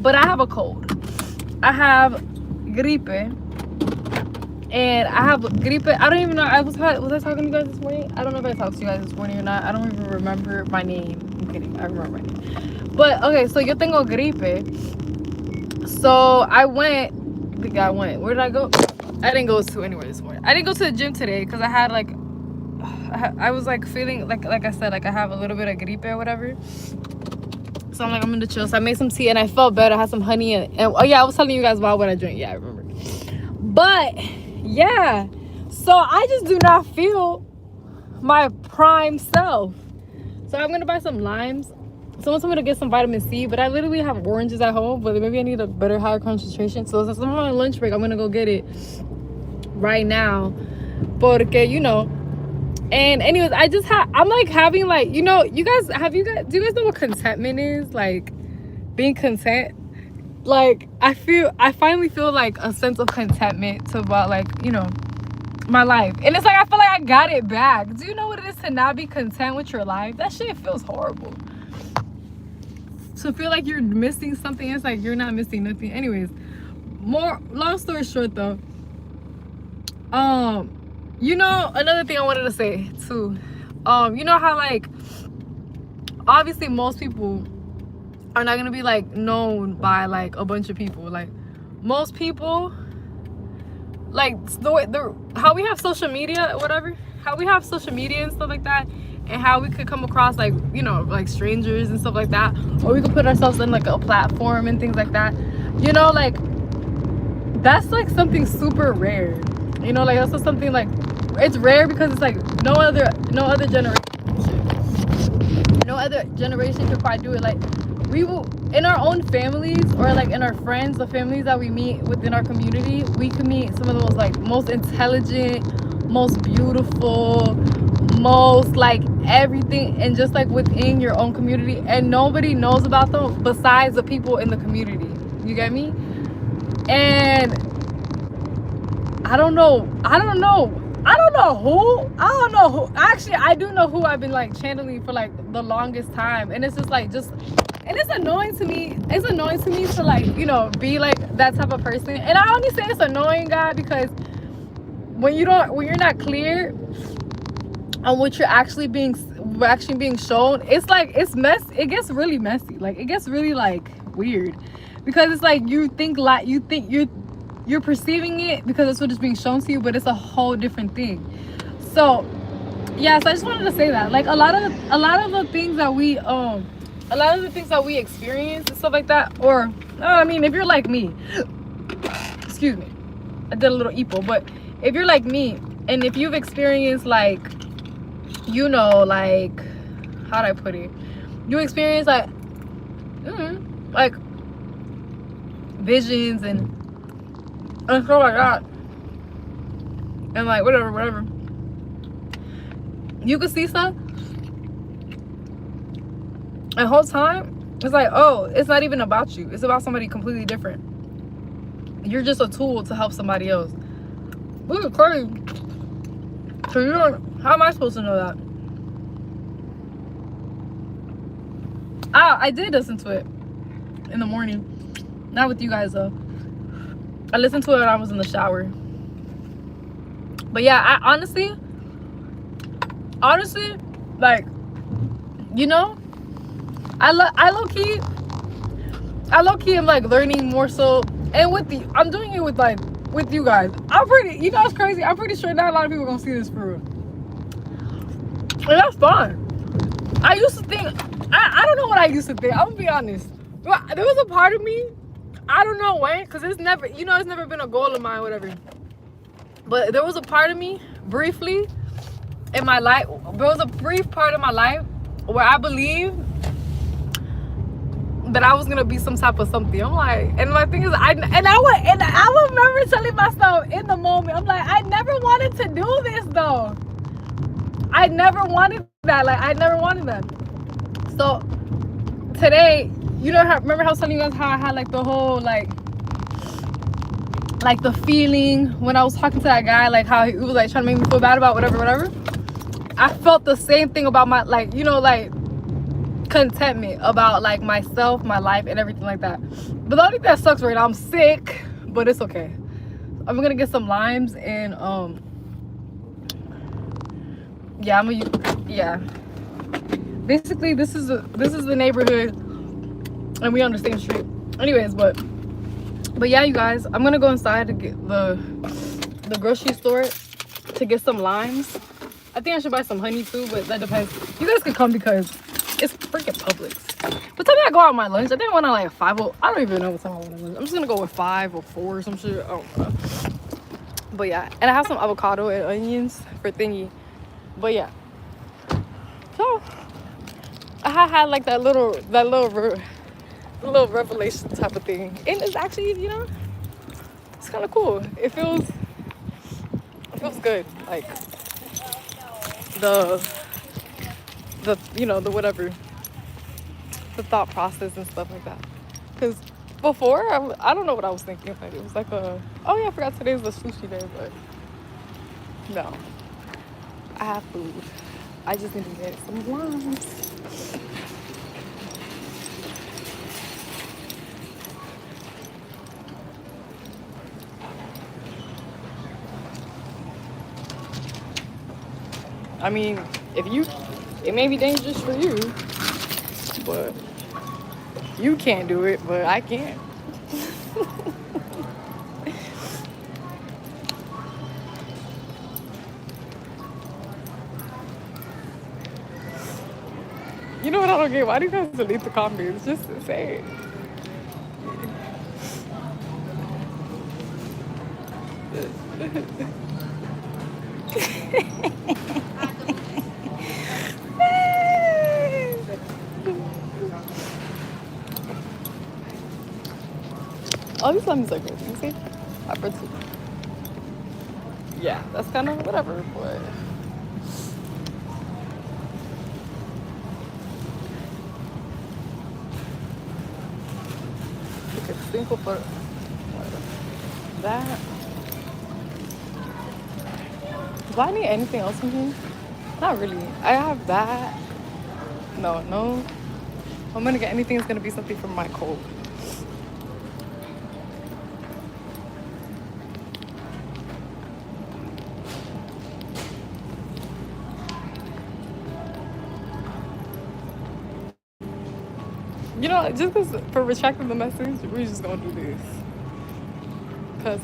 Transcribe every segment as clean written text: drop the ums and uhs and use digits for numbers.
but I have a cold. I have gripe. And I have gripe. I don't even know. Was I talking to you guys this morning? I don't know if I talked to you guys this morning or not. I don't even remember my name. I'm kidding. I remember my name. But okay, so yo tengo gripe. So I went. Where did I go? I didn't go to anywhere this morning. I didn't go to the gym today because I had like, I was like feeling like I said, like I have a little bit of gripe or whatever. So I'm like, I'm gonna chill. So I made some tea and I felt better. I had some honey and oh yeah, I was telling you guys about what I drink. Yeah, I remember. But yeah, so I just do not feel my prime self. So I'm gonna buy some limes. Someone told me to get some vitamin C, but I literally have oranges at home, but maybe I need a better, higher concentration. So since I'm on lunch break, I'm gonna go get it right now. Porque, you know. And anyways, I'm like having like, you know, do you guys know what contentment is? Like being content. Like I finally feel like a sense of contentment to about like, you know, my life. And it's like I feel like I got it back. Do you know what it is to not be content with your life? That shit feels horrible. To feel like you're missing something, it's like you're not missing nothing. Anyways, long story short though, you know, another thing I wanted to say too, you know how like obviously most people are not gonna be like known by like a bunch of people. Like most people, like how we have social media or whatever, how we have social media and stuff like that, and how we could come across like, you know, like strangers and stuff like that, or we could put ourselves in like a platform and things like that, you know, like that's like something super rare, you know, like that's just something like it's rare because it's like no other generation could quite do it. Like we will, in our own families or like in our friends, the families that we meet within our community, we can meet some of the most like most intelligent, most beautiful, most like everything, and just like within your own community, and nobody knows about them besides the people in the community. You get me? And I don't know who. Actually, I do know who I've been like channeling for like the longest time, and it's just like and it's annoying to me. It's annoying to me to like, you know, be like that type of person. And I only say it's annoying, God, because when you're not clear on what you're actually being shown, it's like it's messy. It gets really messy. Like it gets really like weird, because it's like you think you're perceiving it because that's what is being shown to you, but it's a whole different thing. So yeah, so I just wanted to say that like a lot of the things that we experience and stuff like that, or I mean, if you're like me, excuse me, I did a little epo, but if you're like me and if you've experienced like, you know, like how do I put it, you experience like visions and stuff like that, and like whatever you can see stuff, the whole time it's like, oh, it's not even about you, it's about somebody completely different. You're just a tool to help somebody else. This is crazy. So you don't, how am I supposed to know that? I did listen to it in the morning, not with you guys though. I listened to it when I was in the shower. But yeah, I honestly, like, you know, I low-key am like learning more so, and I'm doing it with like with you guys. You know, it's crazy, I'm pretty sure not a lot of people are gonna see this for real, and that's fine. I used to think, I don't know what I used to think, I'm gonna be honest, but there was a part of me, I don't know when, because it's never been a goal of mine, whatever, but there was a part of me briefly in my life, there was a brief part of my life where I believed that I was gonna be some type of something. I'm like, and my thing is, I remember telling myself in the moment, I'm like, I never wanted to do this though. I never wanted that. Like, I never wanted that. So today, you know, remember how I was telling you guys how I had like the whole like the feeling when I was talking to that guy, like how he was like trying to make me feel bad about whatever. I felt the same thing about my, like, you know, like contentment about like myself, my life, and everything like that. But the only thing that sucks right now, I'm sick, but it's okay. I'm gonna get some limes and yeah, basically this is the neighborhood and we on the same street. Anyways, but yeah, you guys, I'm gonna go inside to get the grocery store to get some limes. I think I should buy some honey too, but that depends. You guys can come because it's freaking Publix. But tell me I go out on my lunch. I think I went on like 5. I don't even know what time I went on lunch. I'm just gonna go with 5 or 4 or some shit. I don't know. But yeah, and I have some avocado and onions for thingy. But yeah, so I had like that little revelation type of thing, and it's actually, you know, it's kind of cool. It feels good, like the you know, the whatever, the thought process and stuff like that. Because before I don't know what I was thinking. Like it was like oh yeah, I forgot today's the sushi day, but no, I have food. I just need to get some limes. I mean, it may be dangerous for you, but you can't do it, but I can. You know what I don't get? Why do you guys delete the comments? Just say it. Oh, these lemons are good. You see? I put 2. Yeah, that's kind of whatever, but it's simple for that. Do I need anything else in here? Not really. I have that. No. If I'm gonna get anything, it's gonna be something from my cold. You know, just cause for retracting the message, we're just gonna do this. Cause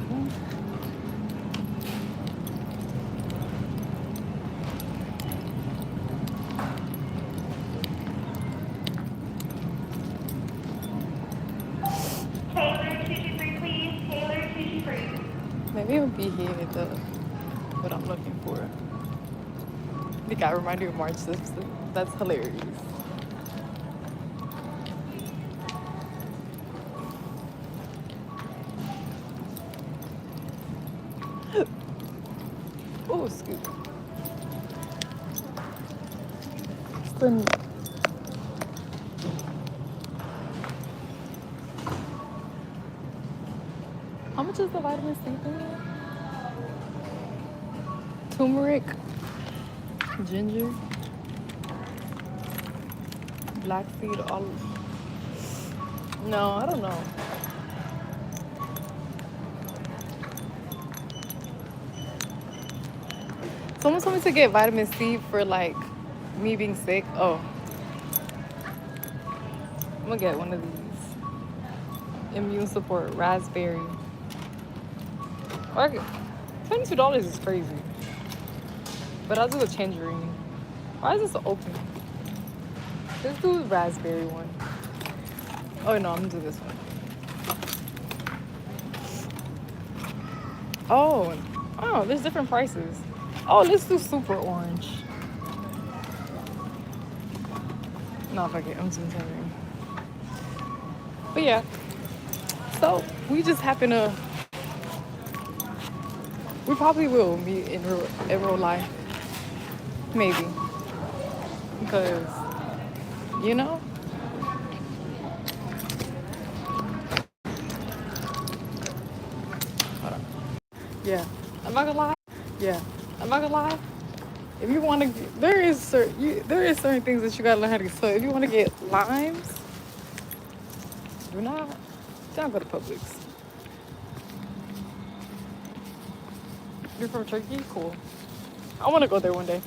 maybe it'll be here the what I'm looking for. I think I remind you of March 6th. That's hilarious. Oh, excuse me. How much is the vitamin C thing? Turmeric, ginger, black seed olive. No, I don't know. Someone told me to get vitamin C for like me being sick. Oh, I'm gonna get one of these. Immune support raspberry. $22 is crazy. But I'll do the tangerine. Why is this open? Let's do the raspberry one. Oh no, I'm gonna do this one. Oh, there's different prices. Oh, let's do super orange. No, fuck it, I'm doing tangerine. But yeah, so we just happen to. We probably will meet in real life. Maybe. Because, you know? Hold on. Yeah. I'm not gonna lie. If you want to, there is certain things that you gotta learn how to get. So if you want to get limes, don't go to Publix. You're from Turkey? Cool. I want to go there one day.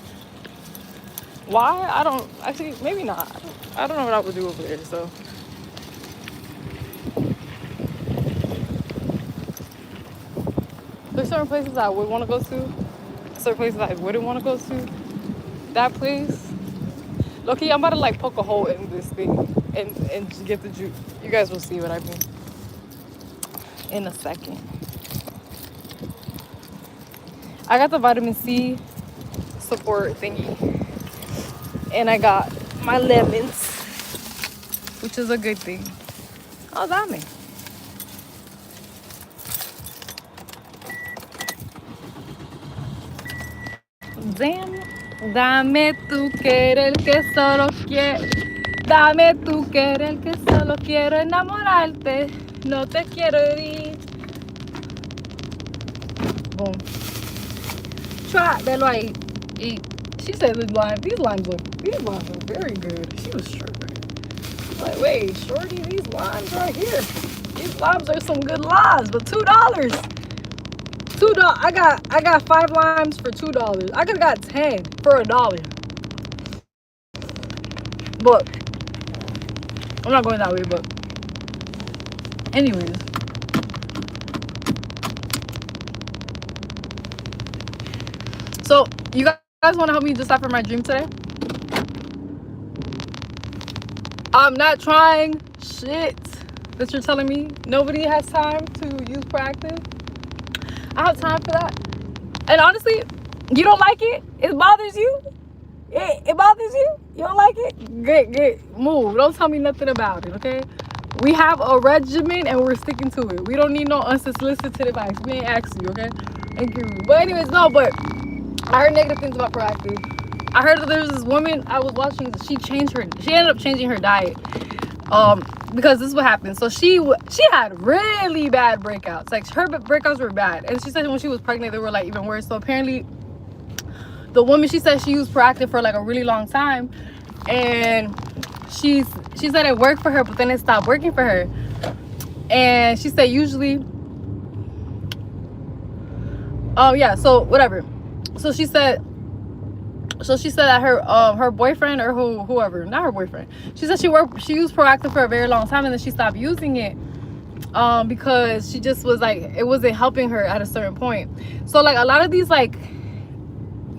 Why? I don't, actually, maybe not. I don't know what I would do over there, so. There's certain places I would want to go to, certain places I wouldn't want to go to. That place, look-key, I'm about to like poke a hole in this thing and get the juice. You guys will see what I mean in a second. I got the vitamin C support thingy, and I got my lemons, which is a good thing. Oh, dame. Dame tú que eres el que solo quiere. Dame tú que eres el que solo quiero enamorarte. No te quiero herir. Boom. Try that like eat. She said these limes look very good. She was sure. Like, wait, shorty, these limes right here. These limes are some good limes, but $2. $2. I got 5 limes for $2. I could have got 10 for $1. But I'm not going that way, but anyways. So you guys want to help me decipher my dream today? I'm not trying shit that you're telling me. Nobody has time to use proactive. I have time for that. And honestly, you don't like it? It bothers you? It bothers you? You don't like it? Get move. Don't tell me nothing about it, okay? We have a regimen and we're sticking to it. We don't need no unsolicited advice. We ain't asked you, okay? Thank you. But anyways, no, but I heard negative things about proactive. I heard that there's this woman I was watching. She ended up changing her diet. Because this is what happened. So she had really bad breakouts. Like, her breakouts were bad, and she said when she was pregnant they were like even worse. So apparently the woman, she said she used proactive for like a really long time, and she said it worked for her, but then it stopped working for her. And she said usually so whatever. So she said that her boyfriend, or whoever, not her boyfriend, she said she used proactive for a very long time, and then she stopped using it because she just was like, it wasn't helping her at a certain point. So like a lot of these, like,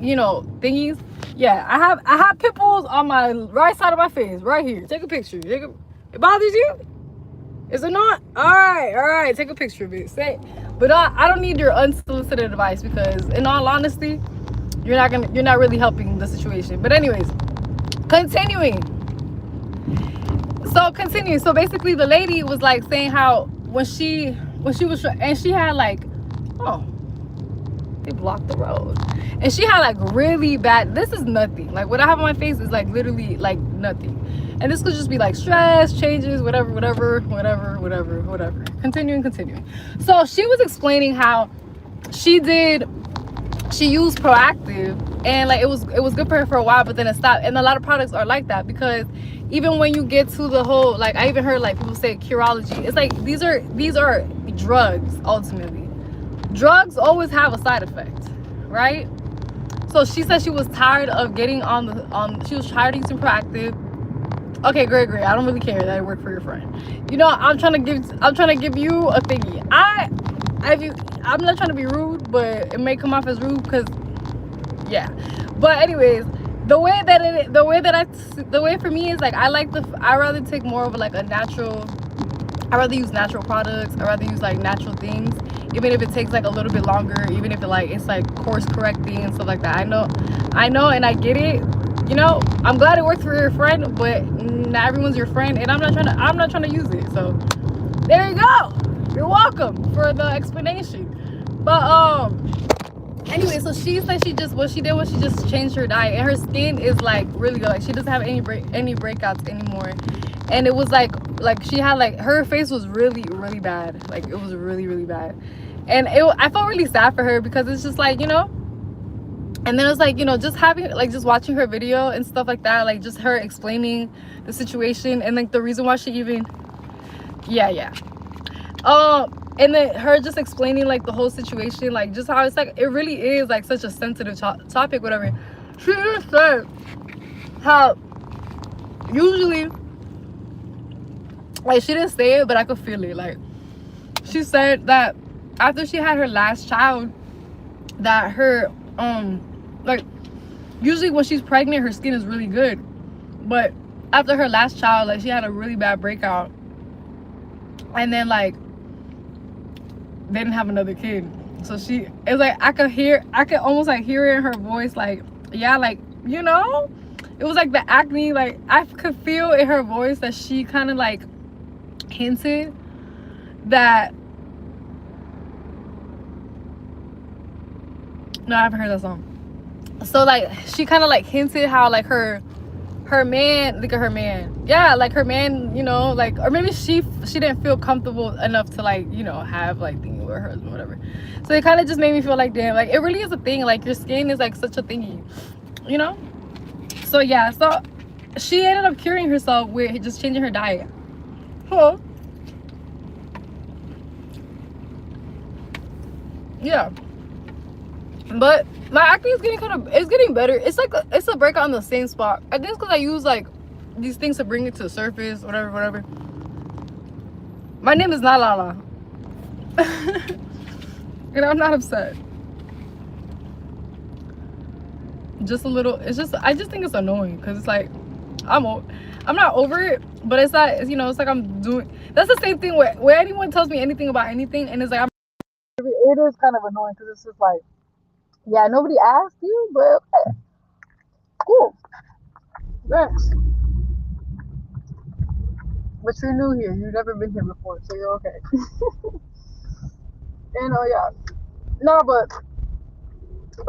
you know, thingies. Yeah, I have pimples on my right side of my face right here. Take a picture. It bothers you? Is it not? All right, take a picture of it. But I don't need your unsolicited advice, because in all honesty, you're not really helping the situation. But anyways, continuing. So basically the lady was like saying how when she was, and she had like, oh, they blocked the road, and she had like really bad, this is nothing, like what I have on my face is like literally like nothing, and this could just be like stress, changes, whatever. Continuing. So she was explaining how she used proactive, and like it was good for her for a while, but then it stopped. And a lot of products are like that, because even when you get to the whole, like, I even heard like people say Curology, it's like these are drugs. Ultimately, drugs always have a side effect, right? So she said she was tired of getting she was tired of using proactive. Okay, great. I don't really care that it worked for your friend. You know, I'm trying to give you a thingy. I'm not trying to be rude, but it may come off as rude, because yeah. But anyways, the way for me is like, I rather take more of like a natural, I rather use natural products. I rather use like natural things, even if it takes like a little bit longer, even if it's like course correcting and stuff like that. I know, and I get it. You know, I'm glad it worked for your friend, but not everyone's your friend, and I'm not trying to use it. So there you go. You're welcome for the explanation. But anyway, so she said she just changed her diet, and her skin is like really good. Like, she doesn't have any breakouts anymore, and it was like she had like, her face was really bad. Like, it was really bad, and I felt really sad for her, because it's just like, you know, And then it was like, you know, just having like just watching her video and stuff like that, like just her explaining the situation and like the reason why she even, yeah. And then her just explaining like the whole situation, like just how it's like it really is like such a sensitive topic, whatever. She just said how usually, like, she didn't say it, but I could feel it. Like, she said that after she had her last child, that her like, usually when she's pregnant her skin is really good, but after her last child, like, she had a really bad breakout, and then like they didn't have another kid. So she, it's like I could almost like hear it in her voice, like, yeah, like, you know, it was like the acne, like I could feel in her voice that she kind of like hinted that, no, I haven't heard that song. So like she kind of like hinted how like her man, look at her man, yeah, like her man, you know, like, or maybe she didn't feel comfortable enough to like, you know, have like thingy with her husband, whatever. So it kind of just made me feel like, damn, like it really is a thing, like your skin is like such a thingy, you know. So yeah, so she ended up curing herself with just changing her diet. Huh. Yeah, but my acne is getting it's getting better. It's like it's a breakout on the same spot. I think it's because I use like these things to bring it to the surface, whatever. My name is not Lala. And I'm not upset. Just a little, it's just, I just think it's annoying because it's like I'm not over it, but it's not, you know, it's like I'm doing, that's the same thing where anyone tells me anything about anything and it's like it is kind of annoying because it's just like, yeah, nobody asked you, but okay, cool, thanks. But you're new here, you've never been here before, so you're okay. And yeah, no, but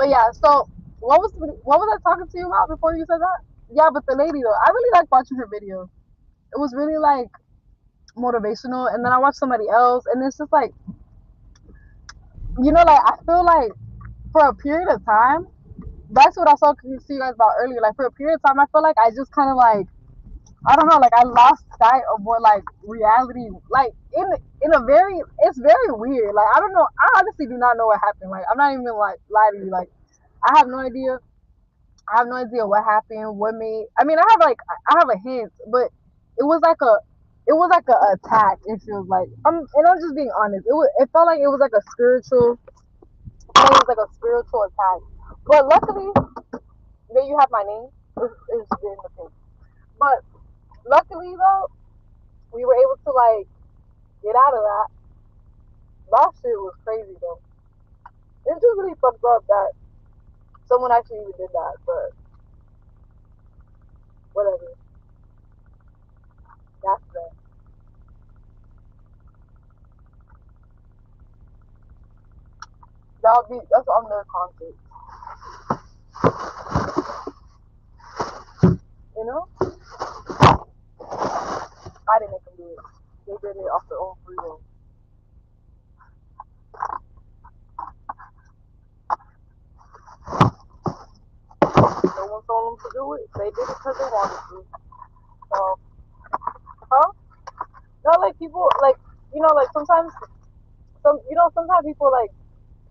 yeah, so what was I talking to you about before you said that? Yeah, but the lady though, I really like watching her videos. It was really like motivational, and then I watched somebody else and it's just like, you know, like I feel like for a period of time, that's what I saw to you guys about earlier, like for a period of time I feel like I just kind of like, I don't know, like I lost sight of what like reality, like in a very, it's very weird, like I don't know, I honestly do not know what happened, like I'm not even like lie to you, like I have no idea. I have no idea what happened, what made. I mean, I have a hint, but it was like a, it was like a attack. It feels like I'm just being honest. It felt like it was like a spiritual. It was like a spiritual attack. But luckily, that you have my name. It's in the thing. But luckily though, we were able to like get out of that. That shit was crazy though. It's just really fucked up that someone actually even did that. But whatever. That's that. That's on their concert. You know? I didn't make them do it. They did it off their own free will. No one told them to do it. They did it because they wanted to. So, huh? Not like people, like, you know, like sometimes, sometimes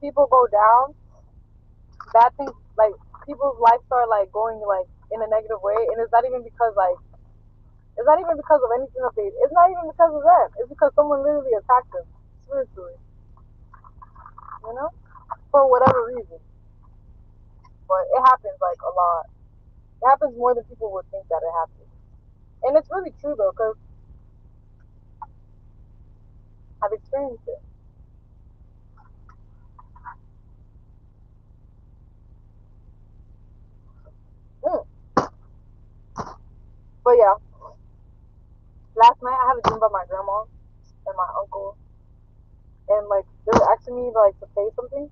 people go down, bad things, like, people's lives start, like, going, like, in a negative way, and it's not even because, like, it's not even because of anything that they, it's not even because of them. It's because someone literally attacked them, spiritually, you know? For whatever reason. But it happens, like, a lot. It happens more than people would think that it happens. And it's really true though, because I've experienced it. Mm. But yeah, last night I had a dream about my grandma and my uncle, and like they were asking me like to pay something,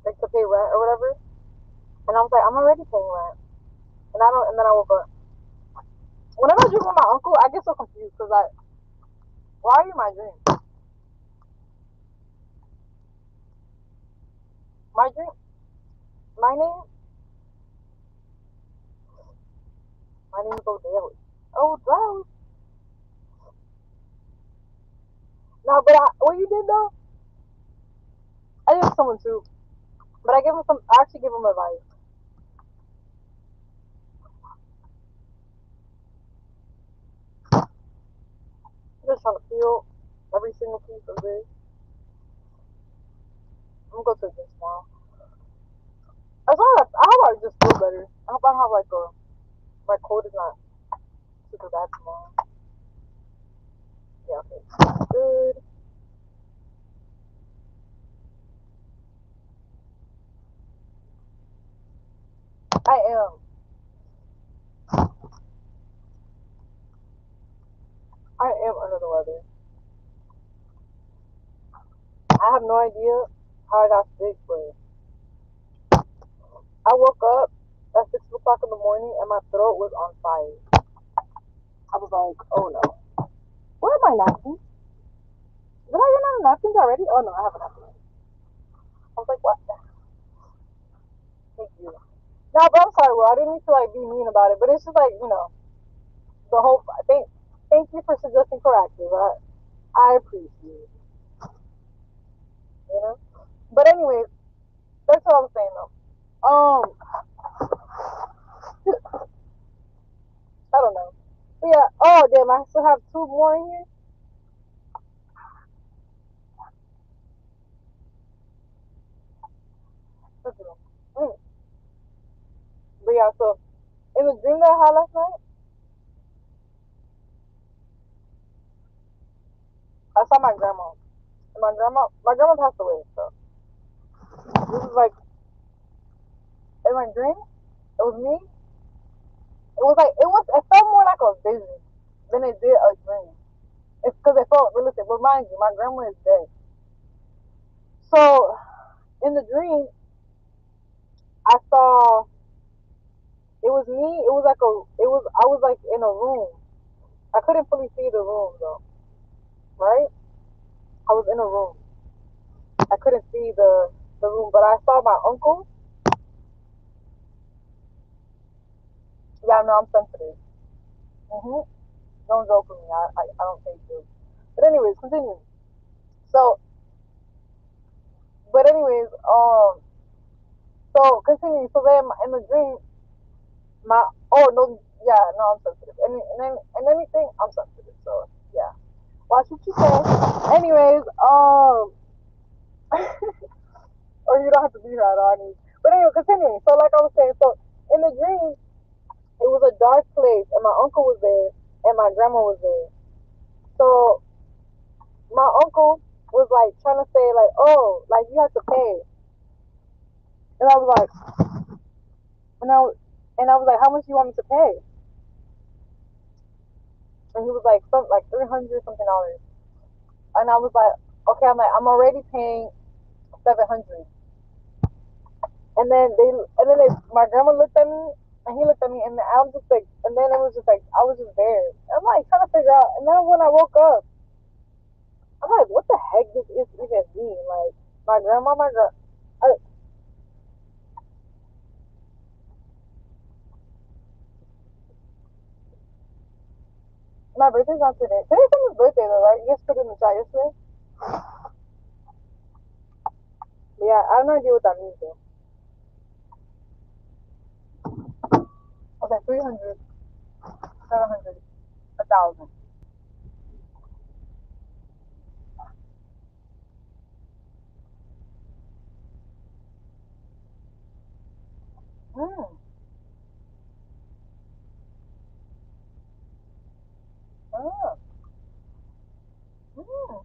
like to pay rent or whatever, and I was like, I'm already paying rent, and I don't, and then I woke up. Whenever I dream about my uncle, I get so confused because like, why are you in my dream? My dream, my name. My name is O'Daly. Oh, Daly. No, but what you did though, I did someone too. But I gave him some. I actually gave him advice. I'm just trying to feel every single piece of this. I'm gonna go to the gym tomorrow. I hope I just feel better. I hope I have like a my cold is not super bad tomorrow. Yeah, okay. Good. I am. I am under the weather. I have no idea how I got sick, but I woke up at 6 o'clock in the morning and my throat was on fire. I was like, oh no. Where are my napkins? Did I run out of napkins already? Oh no, I have a napkin. I was like, what? Thank you. No, but I'm sorry, Will. I didn't mean to like be mean about it, but it's just like the whole. Thank you for suggesting proactive. I appreciate it. You know. But anyways, that's what I was saying though. I don't know. But yeah. Oh damn! I still have two more in here. Mm. But yeah, so in the dream that I had last night, I saw my grandma. And my grandma passed away. So this is like in my dream, it was me. It felt more like a vision than it did a dream. It's because it felt realistic. But mind you, my grandma is dead. So in the dream, I saw it was me. It was like I was like in a room. I couldn't fully see the room though, right? I was in a room. I couldn't see the room, but I saw my uncle. Yeah, no, I'm sensitive. Mhm. Don't joke with me. I don't take jokes. But anyways, continue. So, but anyways, so continue. So then in the dream, my oh no, yeah, no, I'm sensitive. And anything, I'm sensitive. So yeah, watch what you say. Anyways, or you don't have to be right on it. But anyway, continuing. So like I was saying, so in the dream, it was a dark place, and my uncle was there, and my grandma was there. So my uncle was like trying to say like, oh, like you have to pay, and I was like, and I was, and I was like, how much do you want me to pay? And he was like, some like 300 something dollars, and I was like, okay, I'm already paying 700. My grandma looked at me, and he looked at me, and I was just like, and then it was just like, I was just there. I'm like trying to figure out, and then when I woke up, I'm like, what the heck this is even mean? Like, my grandma, my birthday's not today. Today's someone's birthday though, right? You just put it in the chat yesterday. But yeah, I have no idea what that means though. Okay, 300, 700, 1,000. Mm, mm, mm.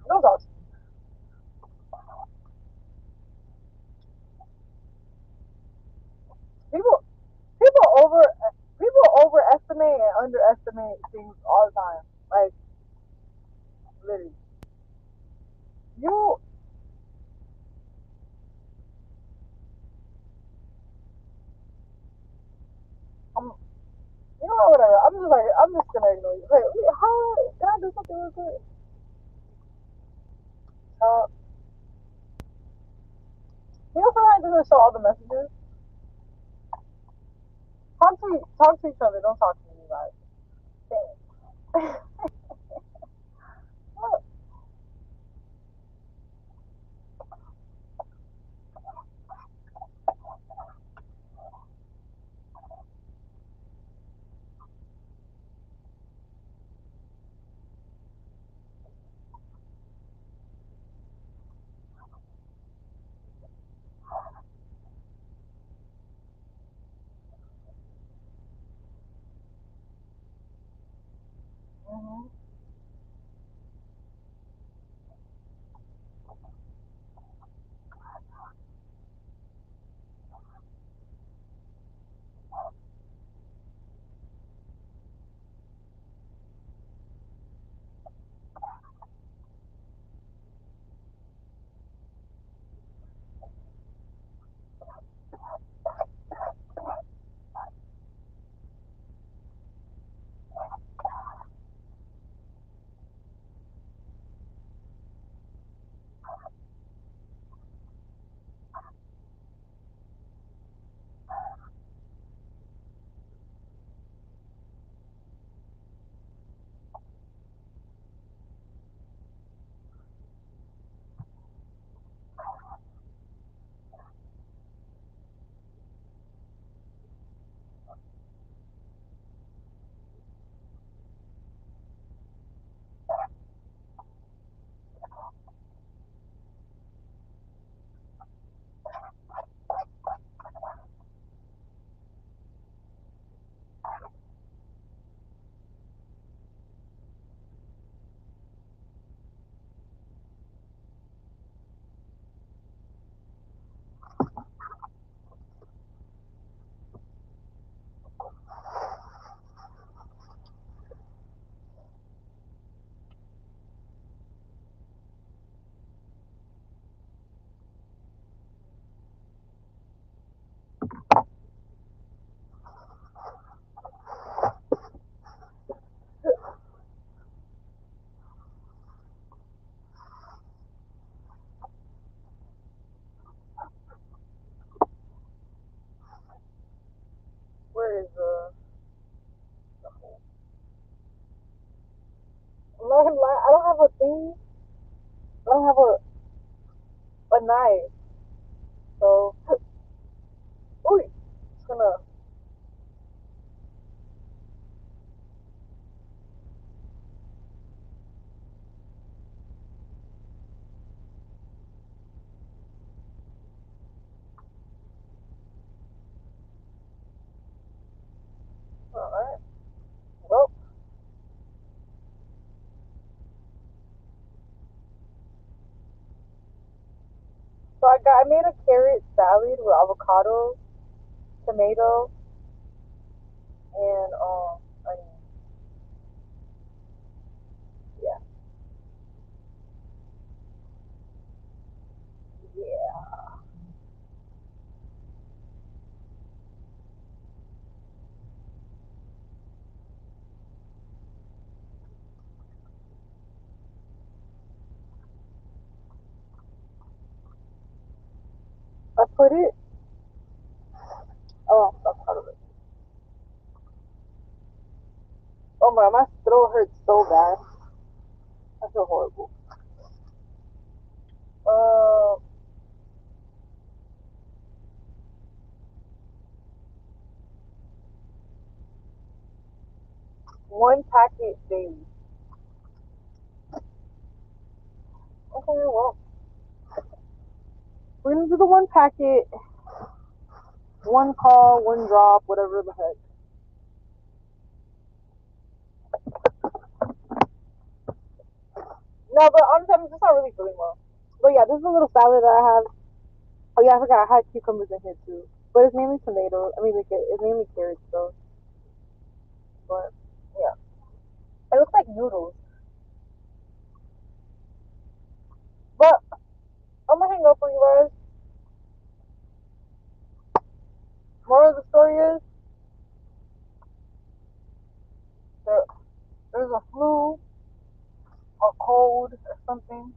Don't talk to me. People, people over, people overestimate and underestimate things all the time. Like literally, you, um, you know, whatever. I'm just gonna ignore you. Wait, how can I do something real quick? Uh, sometimes it doesn't show all the messages. Talk to each other. Don't talk to me, guys. Dang. Mhm. Where is I'm not gonna lie. I don't have a thing. I don't have a knife. So, ooh, it's gonna. All right. Well, I made a carrot salad with avocado, tomato, and onion. Yeah. Yeah. I put it. Oh, I'm part of it. Oh my throat hurts so bad. I feel horrible. Uh, 1 packet daily. Okay, well, we're gonna do the 1 packet, one call, one drop, whatever the heck. No, but honestly, I'm just not really feeling well. But yeah, this is a little salad that I have. Oh yeah, I forgot I had cucumbers in here too. But it's mainly tomatoes. I mean, like it's mainly carrots though. But yeah, it looks like noodles. But I'm gonna hang up for you guys. Moral of the story is there, there's a flu, a cold, or something.